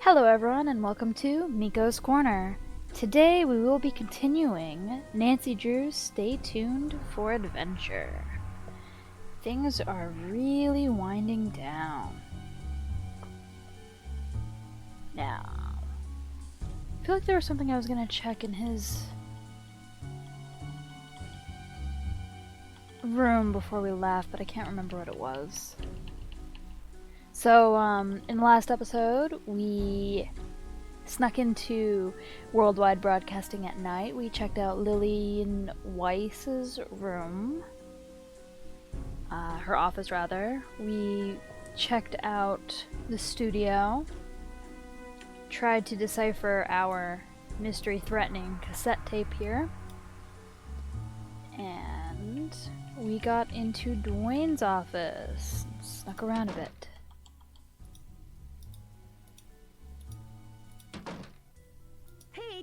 Hello everyone and welcome to Miko's Corner. Today we will be continuing Nancy Drew's Stay Tuned for Adventure. Things are really winding down. Now, I feel like there was something I was going to check in his room before we left, but I can't remember what it was. So, in the last episode, we snuck into Worldwide Broadcasting at night. We checked out Lillian Weiss's room. Her office, rather. We checked out the studio. Tried to decipher our mystery-threatening cassette tape here. And we got into Dwayne's office. Snuck around a bit.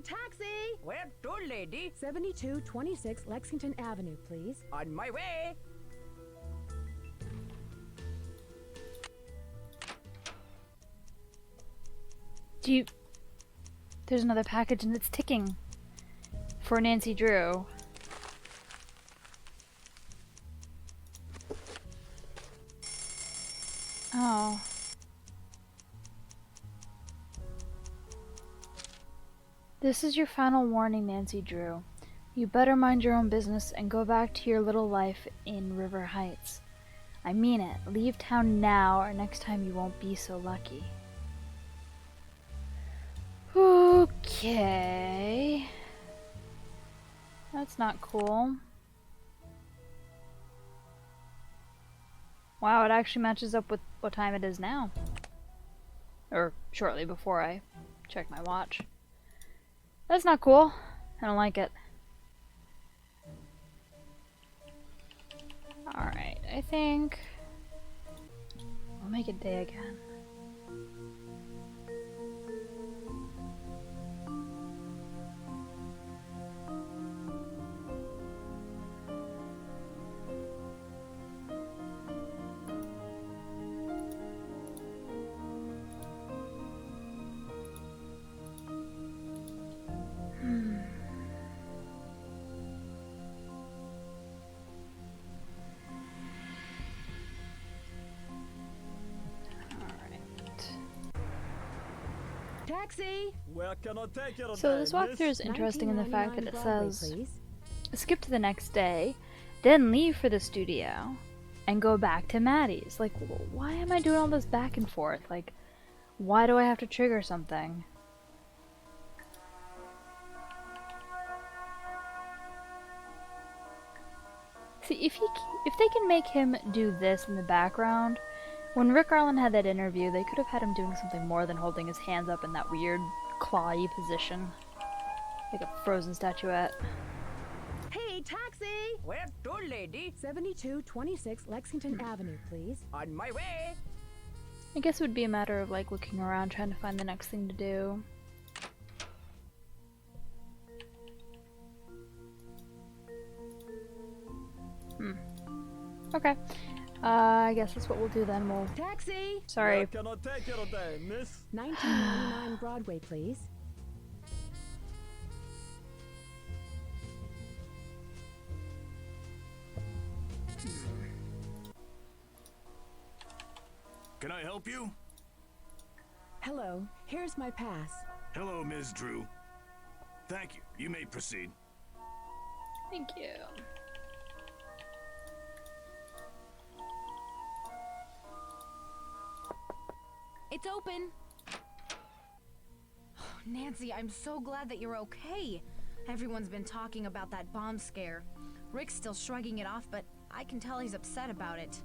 Taxi! Where to, lady? 7226 Lexington Avenue, please. On my way. There's another package and it's ticking. For Nancy Drew. Oh. This is your final warning, Nancy Drew. You better mind your own business and go back to your little life in River Heights. I mean it. Leave town now or next time you won't be so lucky. Okay. That's not cool. Wow, it actually matches up with what time it is now. Or shortly before I check my watch. That's not cool. I don't like it. Alright, I think I'll make it day again. Taxi! Where can I take you So this walkthrough is interesting in the fact that it says skip to the next day, then leave for the studio, and go back to Maddie's. Like, why am I doing all this back and forth? Like, why do I have to trigger something? See, if they can make him do this in the background, when Rick Garland had that interview, they could have had him doing something more than holding his hands up in that weird clawy position. Like a frozen statuette. Hey, taxi! Where to, lady? 7226 Lexington Avenue, please. On my way. I guess it would be a matter of like looking around trying to find the next thing to do. Okay. I guess that's what we'll do then. We'll... Taxi! Sorry. Where can I take you today, miss? 1999 Broadway, please. Can I help you? Hello, here's my pass. Hello, Ms. Drew. Thank you. You may proceed. Thank you. It's open. Nancy, I'm so glad that you're okay. Everyone's been talking about that bomb scare. Rick's still shrugging it off, but I can tell he's upset about it.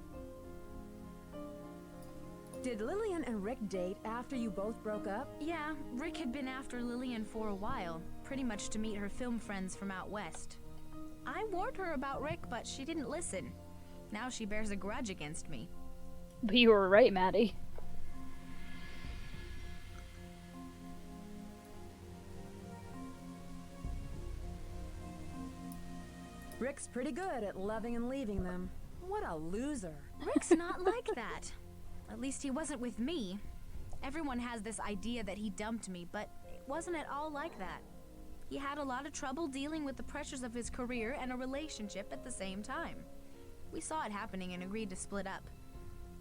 Did Lillian and Rick date after you both broke up? Yeah, Rick had been after Lillian for a while, pretty much to meet her film friends from out west. I warned her about Rick, but she didn't listen. Now she bears a grudge against me. But you were right, Maddie. Rick's pretty good at loving and leaving them. What a loser. Rick's not like that. At least he wasn't with me. Everyone has this idea that he dumped me, but it wasn't at all like that. He had a lot of trouble dealing with the pressures of his career and a relationship at the same time. We saw it happening and agreed to split up.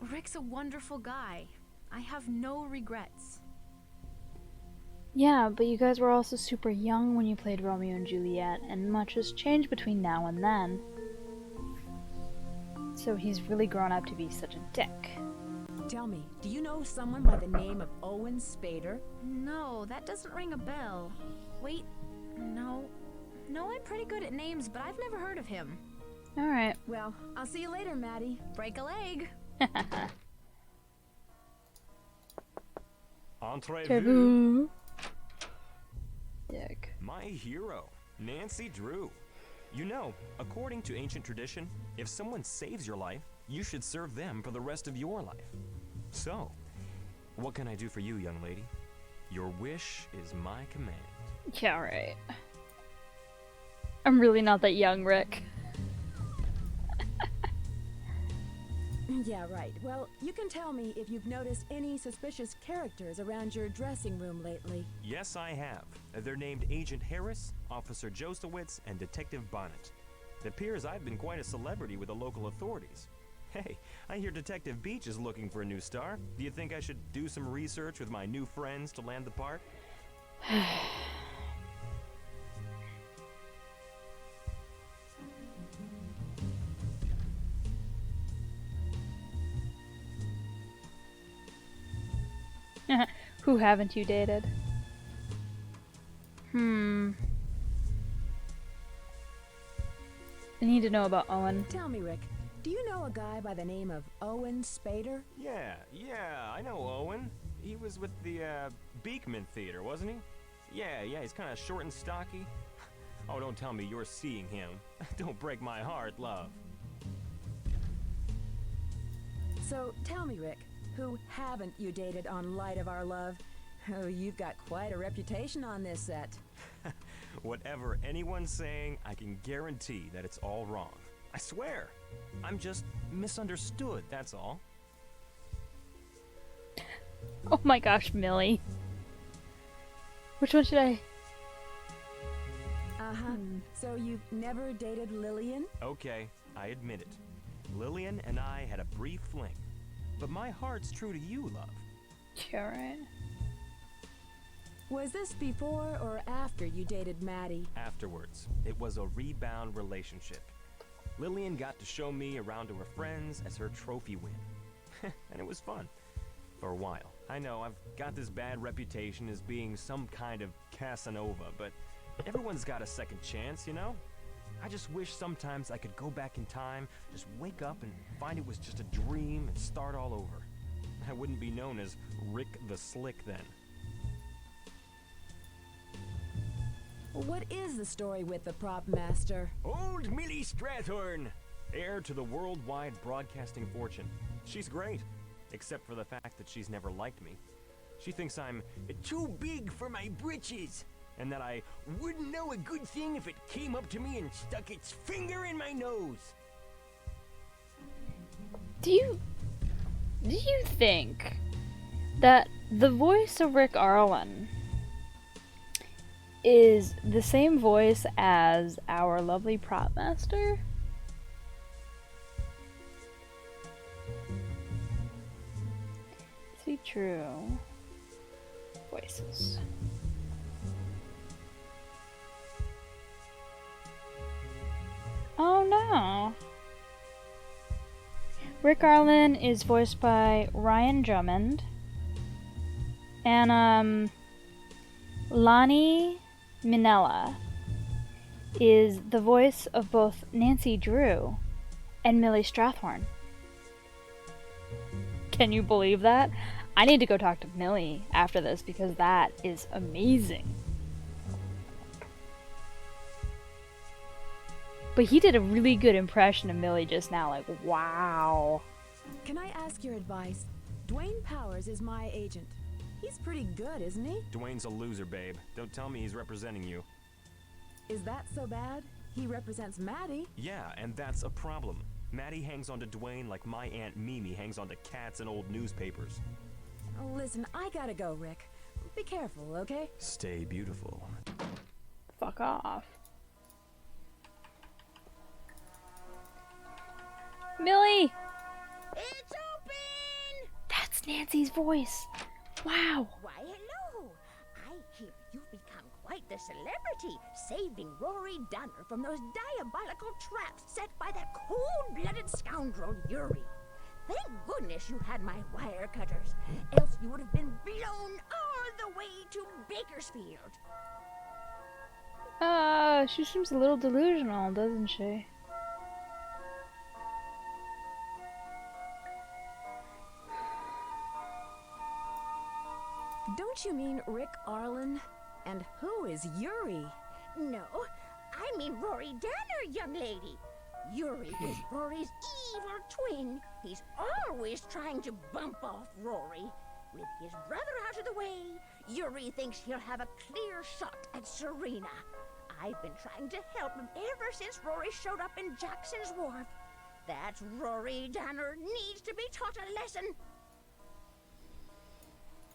Rick's a wonderful guy. I have no regrets. Yeah, but you guys were also super young when you played Romeo and Juliet, and much has changed between now and then. So he's really grown up to be such a dick. Tell me, do you know someone by the name of Owen Spader? No, that doesn't ring a bell. Wait, no. No, I'm pretty good at names, but I've never heard of him. Alright. Well, I'll see you later, Maddie. Break a leg. Entree Taboo. Dick. My hero, Nancy Drew. You know, according to ancient tradition, if someone saves your life, you should serve them for the rest of your life. So, what can I do for you, young lady? Your wish is my command. Yeah, right. I'm really not that young, Rick. Yeah, right. Well, you can tell me if you've noticed any suspicious characters around your dressing room lately. Yes, I have. They're named Agent Harris, Officer Jostowitz, and Detective Bonnet. It appears I've been quite a celebrity with the local authorities. Hey, I hear Detective Beach is looking for a new star. Do you think I should do some research with my new friends to land the part? Who haven't you dated? I need to know about Owen. Tell me, Rick, do you know a guy by the name of Owen Spader? Yeah, I know Owen. He was with the Beekman Theater, wasn't he? Yeah, he's kind of short and stocky. Oh, don't tell me you're seeing him. Don't break my heart, love. So, tell me, Rick, who haven't you dated on Light of Our Love? Oh, you've got quite a reputation on this set. Whatever anyone's saying, I can guarantee that it's all wrong. I swear. I'm just misunderstood, that's all. Oh my gosh, Millie. Which one should I? Uh-huh. So you've never dated Lillian? Okay, I admit it. Lillian and I had a brief fling. But my heart's true to you, love. Yeah, right. Was this before or after you dated Maddie? Afterwards, it was a rebound relationship. Lillian got to show me around to her friends as her trophy win. And it was fun. For a while. I know, I've got this bad reputation as being some kind of Casanova, but everyone's got a second chance, you know? I just wish sometimes I could go back in time, just wake up and find it was just a dream and start all over. I wouldn't be known as Rick the Slick then. What is the story with the prop master? Old Millie Strathorn, heir to the worldwide broadcasting fortune. She's great, except for the fact that she's never liked me. She thinks I'm too big for my britches, and that I wouldn't know a good thing if it came up to me and stuck its finger in my nose. Do you think that the voice of Rick Arlen is the same voice as our lovely prop master? See, true. Voices. Oh no. Rick Arlen is voiced by Ryan Drummond. And Lonnie Minella is the voice of both Nancy Drew and Millie Strathorn. Can you believe that? I need to go talk to Millie after this because that is amazing. But he did a really good impression of Millie just now, like, wow. Can I ask your advice? Dwayne Powers is my agent. He's pretty good, isn't he? Dwayne's a loser, babe. Don't tell me he's representing you. Is that so bad? He represents Maddie. Yeah, and that's a problem. Maddie hangs on to Dwayne like my Aunt Mimi hangs on to cats and old newspapers. Listen, I gotta go, Rick. Be careful, okay? Stay beautiful. Fuck off. Millie! It's open! That's Nancy's voice. Wow. Why, hello. I hear you've become quite the celebrity, saving Rory Dunner from those diabolical traps set by that cold-blooded scoundrel Yuri. Thank goodness you had my wire cutters, else you would have been blown all the way to Bakersfield. She seems a little delusional, doesn't she? Don't you mean Rick Arlen? And who is Yuri? No, I mean Rory Danner, young lady. Yuri is Rory's evil twin. He's always trying to bump off Rory. With his brother out of the way, Yuri thinks he'll have a clear shot at Serena. I've been trying to help him ever since Rory showed up in Jackson's Wharf. That Rory Danner needs to be taught a lesson.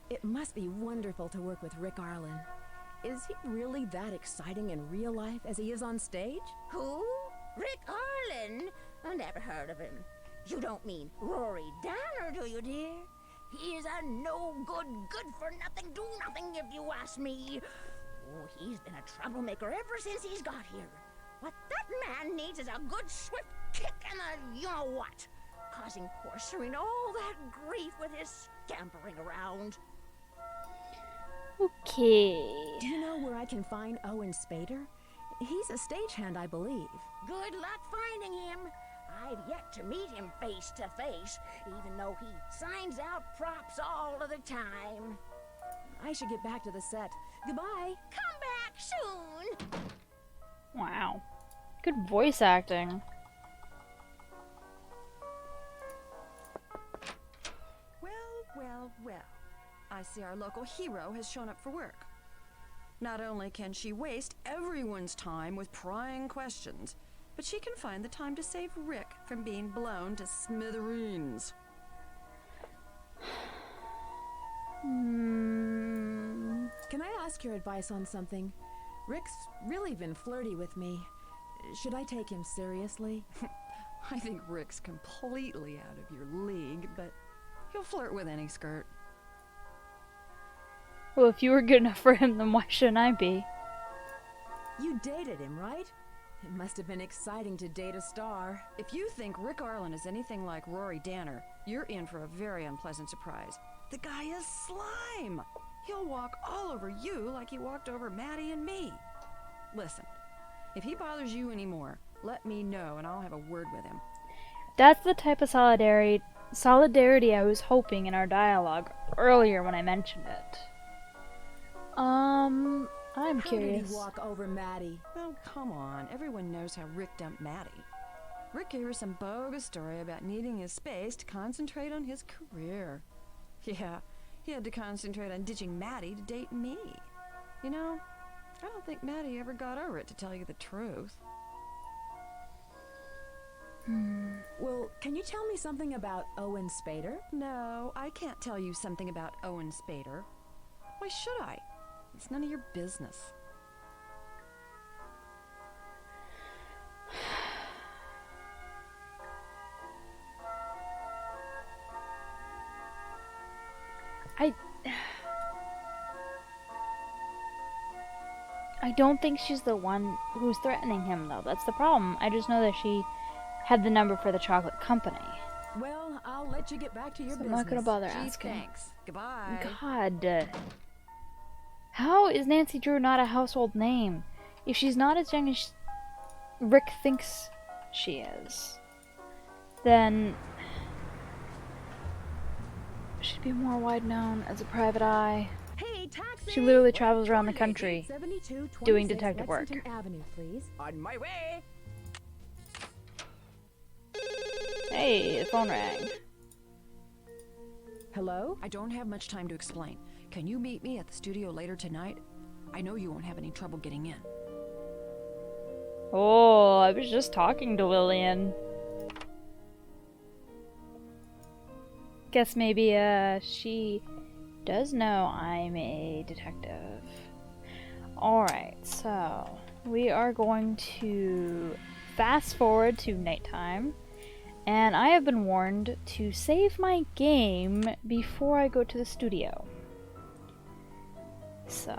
It must be wonderful to work with Rick Arlen. Is he really that exciting in real life as he is on stage? Who? Rick Arlen? I never heard of him. You don't mean Rory Danner, do you, dear? He is a no-good, good-for-nothing, do-nothing, if you ask me. Oh, he's been a troublemaker ever since he's got here. What that man needs is a good swift kick and a you-know-what, causing poor Serena all that grief with his scampering around. Okay. Do you know where I can find Owen Spader? He's a stagehand, I believe. Good luck finding him. I've yet to meet him face to face, even though he signs out props all of the time. I should get back to the set. Goodbye. Come back soon. Wow. Good voice acting. Well. I see our local hero has shown up for work. Not only can she waste everyone's time with prying questions, but she can find the time to save Rick from being blown to smithereens. Can I ask your advice on something? Rick's really been flirty with me. Should I take him seriously? I think Rick's completely out of your league, but he'll flirt with any skirt. Well, if you were good enough for him, then why shouldn't I be? You dated him, right? It must have been exciting to date a star. If you think Rick Arlen is anything like Rory Danner, you're in for a very unpleasant surprise. The guy is slime! He'll walk all over you like he walked over Maddie and me. Listen, if he bothers you anymore, let me know and I'll have a word with him. That's the type of solidarity I was hoping in our dialogue earlier when I mentioned it. I'm How curious. did he walk over Maddie? Oh, come on. Everyone knows how Rick dumped Maddie. Rick gave her some bogus story about needing his space to concentrate on his career. Yeah, he had to concentrate on ditching Maddie to date me. You know, I don't think Maddie ever got over it, to tell you the truth. Well, can you tell me something about Owen Spader? No, I can't tell you something about Owen Spader. Why should I? It's none of your business. I don't think she's the one who's threatening him, though. That's the problem. I just know that she had the number for the chocolate company. Well, I'll let you get back to your So I'm business. not gonna bother Gee, asking. thanks. Goodbye. God. How is Nancy Drew not a household name? If she's not as young as Rick thinks she is, then she'd be more wide known as a private eye. Hey, taxi! She literally travels around the Lady, country 7226 doing detective work. Lexington Avenue, please. On my way. Hey, the phone rang. Hello? I don't have much time to explain. Can you meet me at the studio later tonight? I know you won't have any trouble getting in. Oh, I was just talking to Lillian. Guess maybe she does know I'm a detective. Alright, so we are going to fast forward to nighttime, and I have been warned to save my game before I go to the studio. So,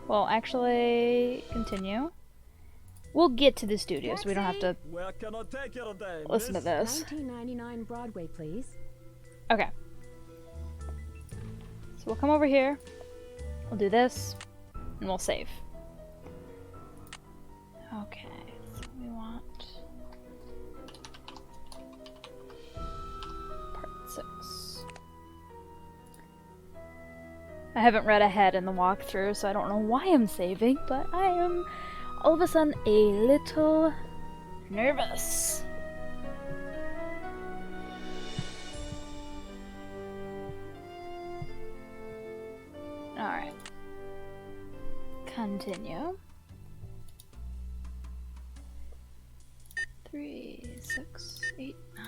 well, actually, continue. We'll get to the studio, so we don't have to Where can I take you today, listen to miss? this. 1999 Broadway, please. Okay. So we'll come over here, we'll do this, and we'll save. Okay, so we want part 6. I haven't read ahead in the walkthrough, so I don't know why I'm saving, but I am all of a sudden a little nervous. Alright. Continue. 3, 6, 8, 9.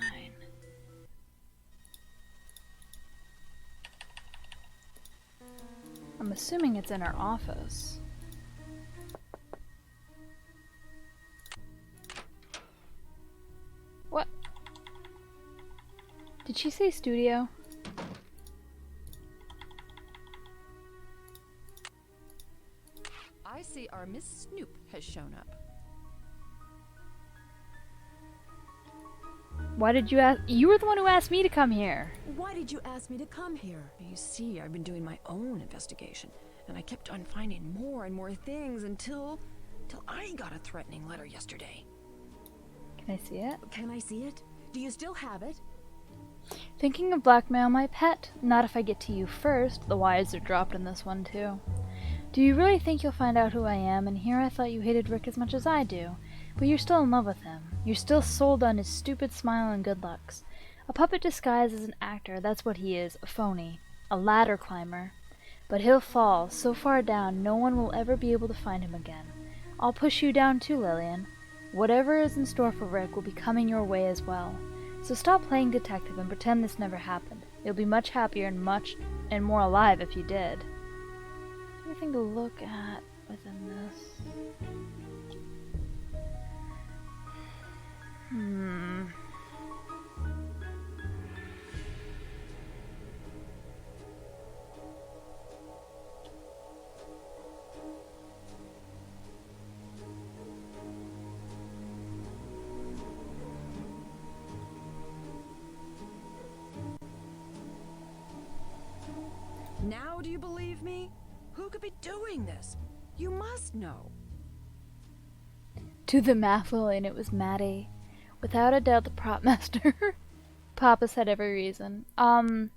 I'm assuming it's in our office. What? Did she say studio? I see our Miss Snoop has shown up. Why did you ask? You were the one who asked me to come here. Why did you ask me to come here? You see, I've been doing my own investigation, and I kept on finding more and more things until I got a threatening letter yesterday. Can I see it? Can I see it? Do you still have it? Thinking of blackmail, my pet? Not if I get to you first. The Y's are dropped in this one, too. Do you really think you'll find out who I am? And here I thought you hated Rick as much as I do. But you're still in love with him. You're still sold on his stupid smile and good looks. A puppet disguised as an actor, that's what he is. A phony. A ladder climber. But he'll fall so far down no one will ever be able to find him again. I'll push you down too, Lillian. Whatever is in store for Rick will be coming your way as well. So stop playing detective and pretend this never happened. You'll be much happier and more alive if you did. Anything to look at within this? Now do you believe me? Who could be doing this? You must know. To the math, Lillian, it was Maddie. Without a doubt, the prop master. Papa's had every reason. I'm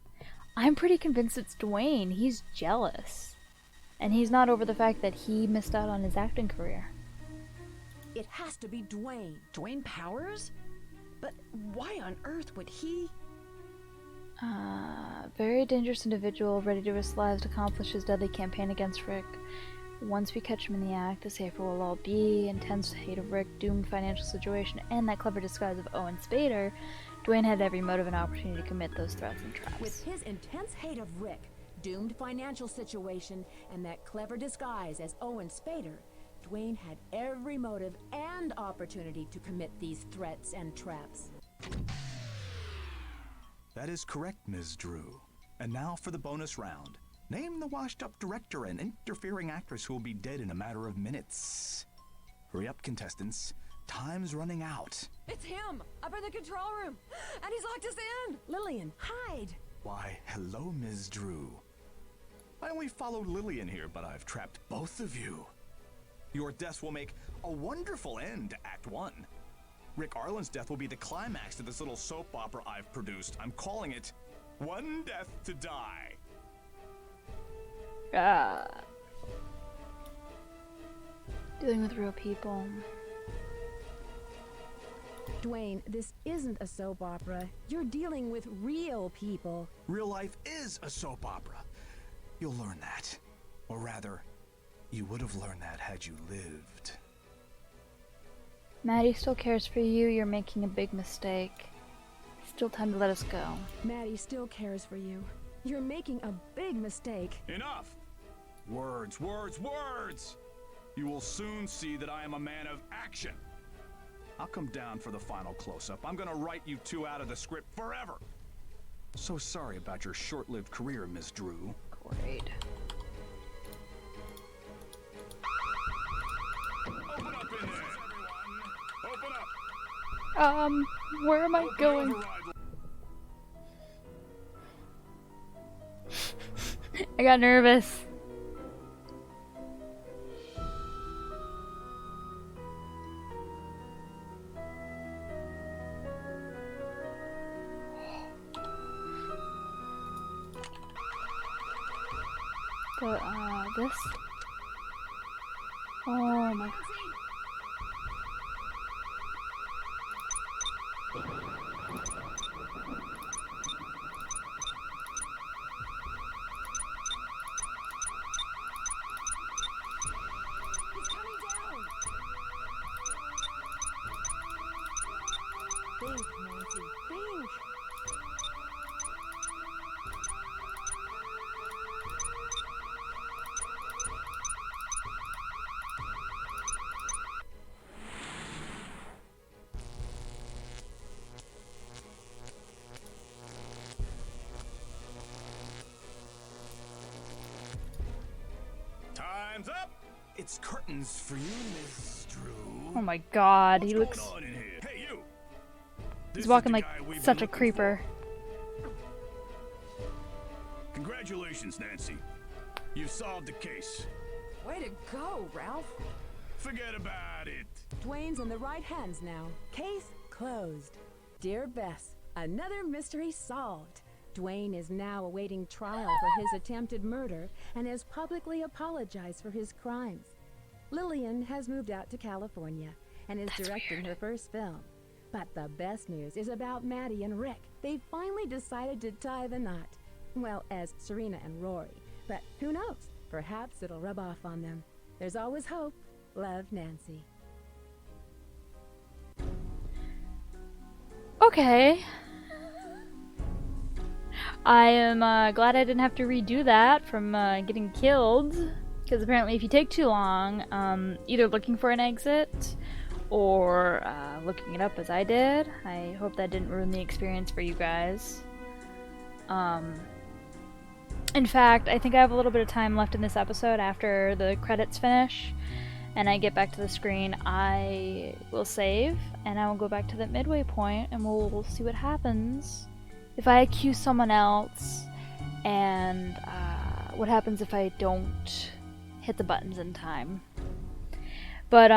pretty convinced it's Dwayne. He's jealous. And he's not over the fact that he missed out on his acting career. It has to be Dwayne. Dwayne Powers? But why on earth would he? Very dangerous individual, ready to risk lives to accomplish his deadly campaign against Rick. Once we catch him in the act, the safer we'll all be. Intense hate of Rick, doomed financial situation, and that clever disguise of Owen Spader, Dwayne had every motive and opportunity to commit those threats and traps. With his intense hate of Rick, doomed financial situation, and that clever disguise as Owen Spader, Dwayne had every motive and opportunity to commit these threats and traps. That is correct, Ms. Drew. And now for the bonus round. Name the washed-up director and interfering actress who will be dead in a matter of minutes. Hurry up, contestants. Time's running out. It's him! Up in the control room! And he's locked us in! Lillian, hide! Why, hello, Ms. Drew. I only followed Lillian here, but I've trapped both of you. Your deaths will make a wonderful end to Act 1. Rick Arlen's death will be the climax to this little soap opera I've produced. I'm calling it One Death to Die. Dealing with real people. Dwayne, this isn't a soap opera. You're dealing with real people. Real life is a soap opera. You'll learn that. Or rather, you would have learned that had you lived. Maddie still cares for you. You're making a big mistake. Still time to let us go. Maddie still cares for you. You're making a big mistake. Enough! Words, words, words! You will soon see that I am a man of action. I'll come down for the final close-up. I'm gonna write you two out of the script forever. So sorry about your short-lived career, Miss Drew. Great. Open up in there, everyone! Open up! Where am I Open going? override. I got nervous. But, this? Oh my god. He's coming down! Think, Nancy, think! Time's up! It's curtains for you, Miss Drew. Oh my god, What's he looks... going on in here? Hey, you! This He's is walking the like guy we've been such a looking creeper. for. Congratulations, Nancy. You solved the case. Way to go, Ralph! Forget about it. Dwayne's in the right hands now. Case closed. Dear Bess, another mystery solved. Dwayne is now awaiting trial for his attempted murder and has publicly apologized for his crimes. Lillian has moved out to California and is directing her first film. But the best news is about Maddie and Rick. They finally decided to tie the knot. Well, as Serena and Rory. But who knows? Perhaps it'll rub off on them. There's always hope. Love, Nancy. Okay. I am glad I didn't have to redo that from getting killed. Because apparently if you take too long, either looking for an exit or looking it up as I did, I hope that didn't ruin the experience for you guys. In fact, I think I have a little bit of time left in this episode after the credits finish and I get back to the screen. I will save and I will go back to the midway point and we'll see what happens if I accuse someone else and what happens if I don't hit the buttons in time. But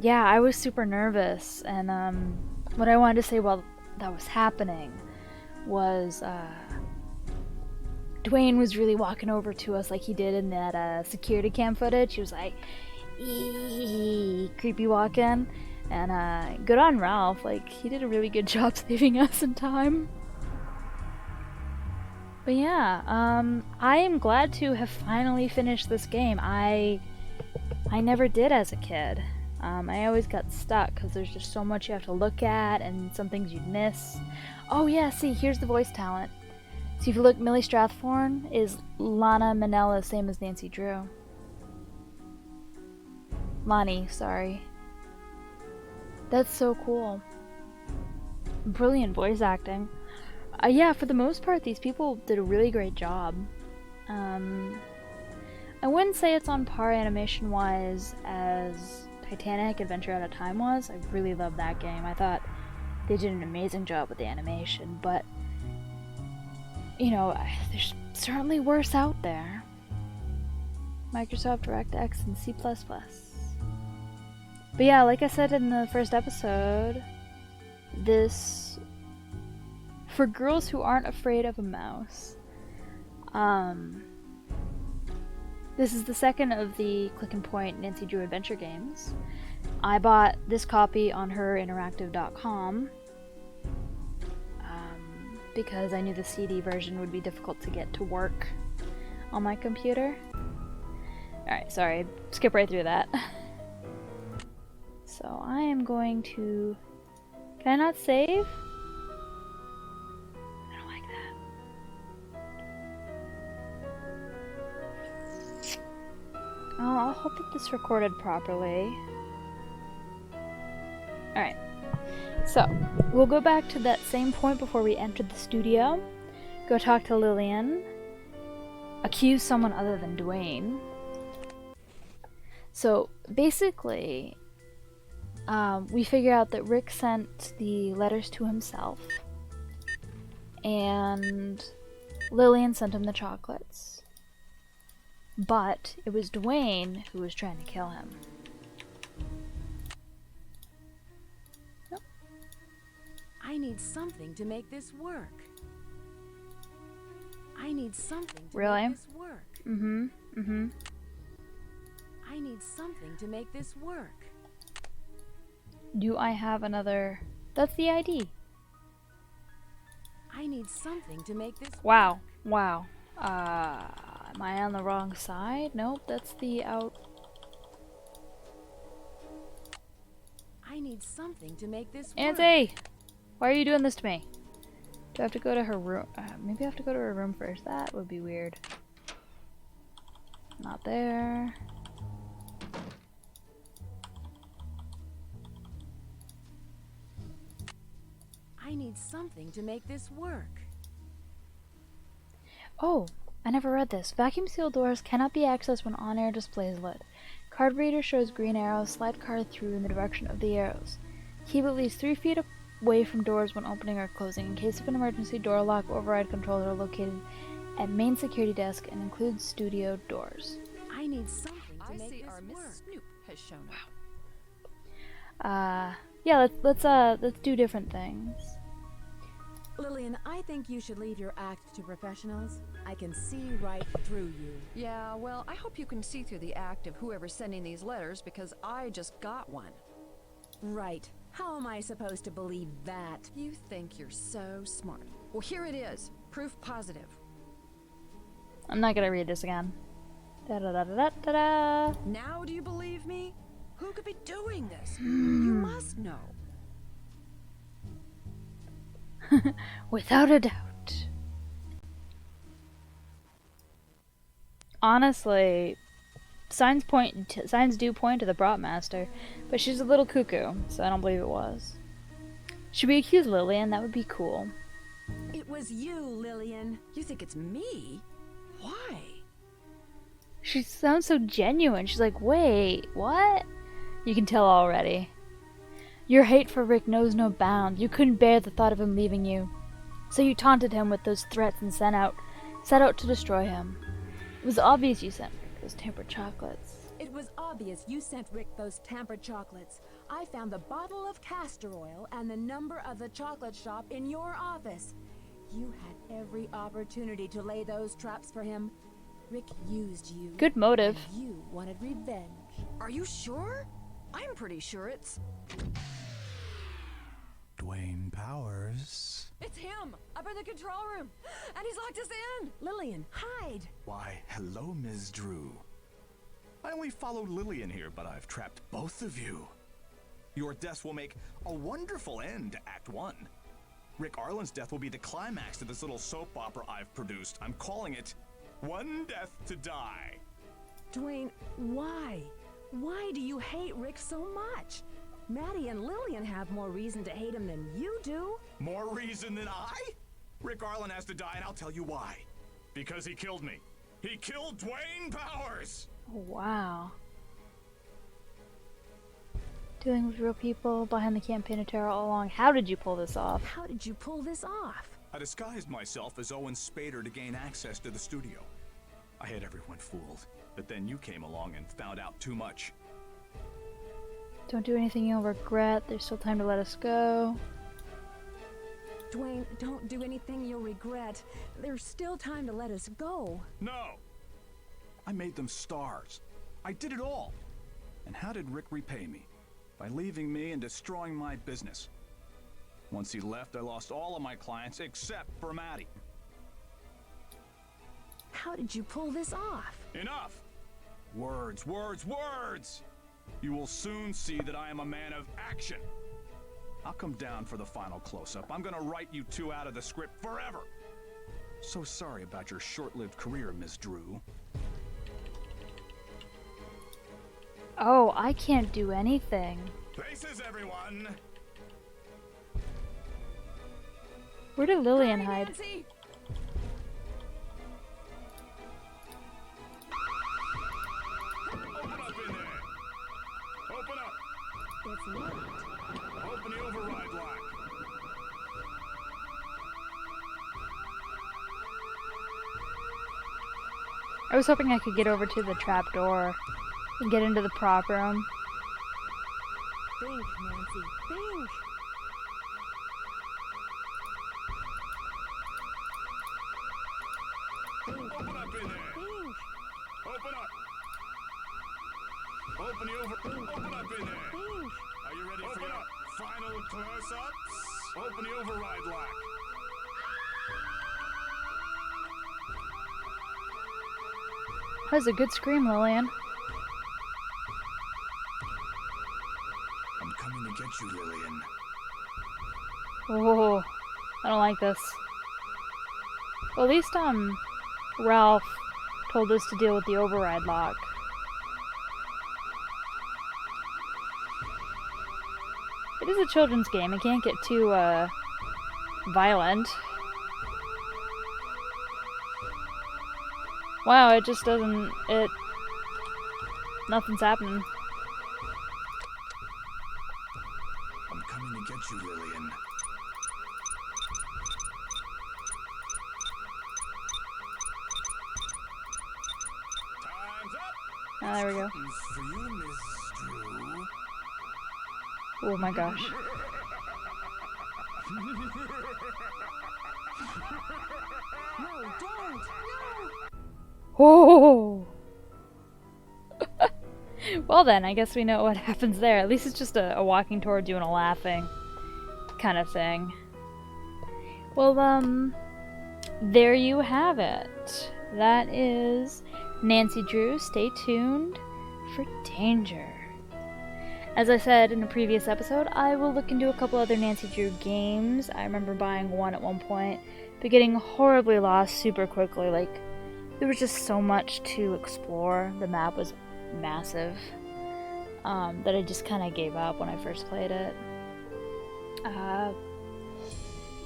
yeah, I was super nervous and what I wanted to say while that was happening was Dwayne was really walking over to us like he did in that security cam footage. He was like, eee, creepy walking. And good on Ralph, like he did a really good job saving us in time. But yeah, I am glad to have finally finished this game. I never did as a kid. I always got stuck because there's just so much you have to look at and some things you'd miss. Oh yeah, see, here's the voice talent. So if you look, Millie Strathmore is Lana Minella, same as Nancy Drew. Lonnie, sorry. That's so cool. Brilliant voice acting. Yeah, for the most part, these people did a really great job. I wouldn't say it's on par animation-wise as Titanic Adventure Out of Time was. I really loved that game. I thought they did an amazing job with the animation, but you know, there's certainly worse out there. Microsoft DirectX and C++. But yeah, like I said in the first episode, this, for girls who aren't afraid of a mouse, this is the second of the Click and Point Nancy Drew adventure games. I bought this copy on herinteractive.com because I knew the CD version would be difficult to get to work on my computer. Alright, sorry, skip right through that. So I am going to... Can I not save? Oh, I'll hope that this recorded properly. Alright. So, we'll go back to that same point before we entered the studio. Go talk to Lillian. Accuse someone other than Dwayne. So, basically, we figure out that Rick sent the letters to himself. And Lillian sent him the chocolates. But it was Dwayne who was trying to kill him. I need something to make this work. I need something to Really? make this work. I need something to make this work. Do I have another... That's the ID. I need something to make this Wow. work. Wow. Am I on the wrong side? Nope, that's the out... I need something to make this work. Nancy! Why are you doing this to me? Do I have to go to her room? Maybe I have to go to her room first. That would be weird. Not there. I need something to make this work. Oh, I never read this. Vacuum sealed doors cannot be accessed when on-air display is lit. Card reader shows green arrows. Slide card through in the direction of the arrows. Keep at least 3 feet away from doors when opening or closing. In case of an emergency, door lock override controls are located at main security desk and include studio doors. I need something to I make see this our Miss work. Snoop has shown up. Yeah, let's do different things. Lillian, I think you should leave your act to professionals. I can see right through you. Yeah, well, I hope you can see through the act of whoever's sending these letters because I just got one. Right. How am I supposed to believe that? You think you're so smart. Well, here it is. Proof positive. I'm not gonna read this again. Da da da da da da. Now do you believe me? Who could be doing this? You must know. Without a doubt. Honestly, signs do point to the Broadmaster, but she's a little cuckoo, so I don't believe it was. Should we accuse Lillian? That would be cool. It was you, Lillian. You think it's me? Why? She sounds so genuine. She's like, wait, what? You can tell already. Your hate for Rick knows no bounds. You couldn't bear the thought of him leaving you. So you taunted him with those threats and set out to destroy him. It was obvious you sent Rick those tampered chocolates. It was obvious you sent Rick those tampered chocolates. I found the bottle of castor oil and the number of the chocolate shop in your office. You had every opportunity to lay those traps for him. Rick used you. Good motive. And you wanted revenge. Are you sure? I'm pretty sure it's... Dwayne Powers. It's him! Up in the control room! And he's locked us in! Lillian, hide! Why, hello, Ms. Drew. I only followed Lillian here, but I've trapped both of you. Your deaths will make a wonderful end to Act 1. Rick Arlen's death will be the climax to this little soap opera I've produced. I'm calling it One Death to Die. Dwayne, why? Why do you hate Rick so much? Maddie and Lillian have more reason to hate him than you do. More reason than I? Rick Arlen has to die, and I'll tell you why. Because he killed me. He killed Dwayne Powers! Wow. Dealing with real people behind the campaign of terror all along. How did you pull this off? How did you pull this off? I disguised myself as Owen Spader to gain access to the studio. I had everyone fooled, but then you came along and found out too much. Don't do anything you'll regret. There's still time to let us go. Dwayne, don't do anything you'll regret. There's still time to let us go. No! I made them stars. I did it all. And how did Rick repay me? By leaving me and destroying my business. Once he left, I lost all of my clients except for Maddie. How did you pull this off? Enough! Words, words, words! You will soon see that I am a man of action. I'll come down for the final close-up. I'm gonna write you two out of the script forever. So sorry about your short-lived career, Miss Drew. Oh, I can't do anything. Places, everyone! Where did Lillian hide? Nancy! Open up in there! Open up! It's locked. Open the override lock! I was hoping I could get over to the trap door and get into the prop room. Think, Nancy, think. Open up in there! Think. Open up! Open the Open up in there! Think. Are you ready for your final close-ups? Open the override lock! That was a good scream, Lillian. I'm coming to get you, Lillian. Oh, I don't like this. Well, at least, Ralph told us to deal with the override lock. It is a children's game. It can't get too, violent. Wow, it just doesn't, nothing's happening. I'm coming to get you, Lillian. Time's up! Ah, there we go. Curtains for you, Miss Drew. Oh my gosh. No, don't! No! Oh! Well then, I guess we know what happens there. At least it's just a walking towards you and a laughing kind of thing. Well, there you have it. That is Nancy Drew. Stay tuned for danger. As I said in a previous episode, I will look into a couple other Nancy Drew games. I remember buying one at one point, but getting horribly lost super quickly. Like, there was just so much to explore. The map was massive, that I just kind of gave up when I first played it.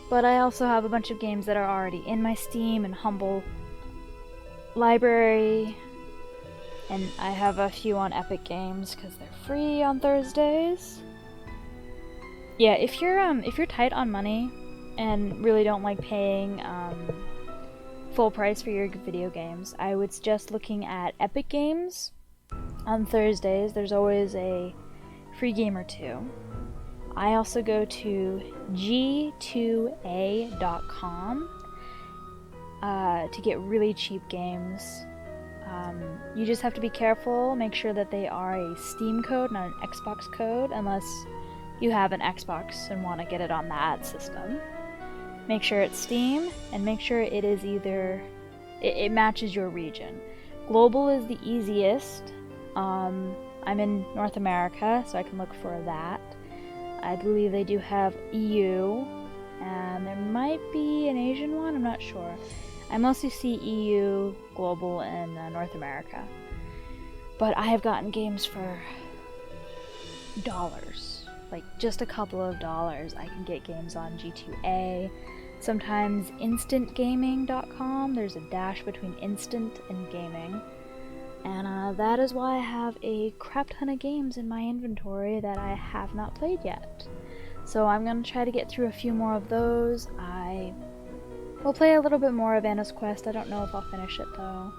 But I also have a bunch of games that are already in my Steam and Humble library, and I have a few on Epic Games because they're free on Thursdays. Yeah, if you're tight on money and really don't like paying full price for your video games, I would suggest looking at Epic Games. On Thursdays, there's always a free game or two. I also go to g2a.com to get really cheap games. You just have to be careful, make sure that they are a Steam code, not an Xbox code, unless you have an Xbox and want to get it on that system. Make sure it's Steam, and make sure it is either, it matches your region. Global is the easiest. I'm in North America, so I can look for that. I believe they do have EU, and there might be an Asian one, I'm not sure. I mostly see EU, Global, and North America. But I have gotten games for dollars. Like, just a couple of dollars. I can get games on G2A. Sometimes instantgaming.com. There's a dash between instant and gaming. And that is why I have a crap ton of games in my inventory that I have not played yet. So I'm going to try to get through a few more of those. I will play a little bit more of Anna's Quest. I don't know if I'll finish it though.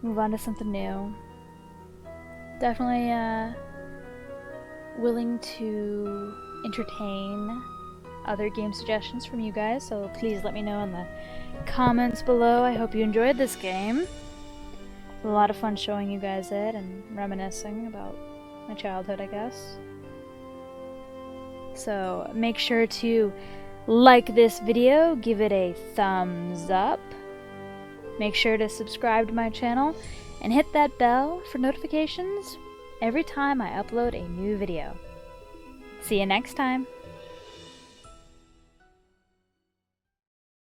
Move on to something new. Definitely willing to entertain other game suggestions from you guys, so please let me know in the comments below. I hope you enjoyed this game. It was a lot of fun showing you guys it and reminiscing about my childhood, I guess. So make sure to like this video, give it a thumbs up, make sure to subscribe to my channel, and hit that bell for notifications every time I upload a new video. See you next time!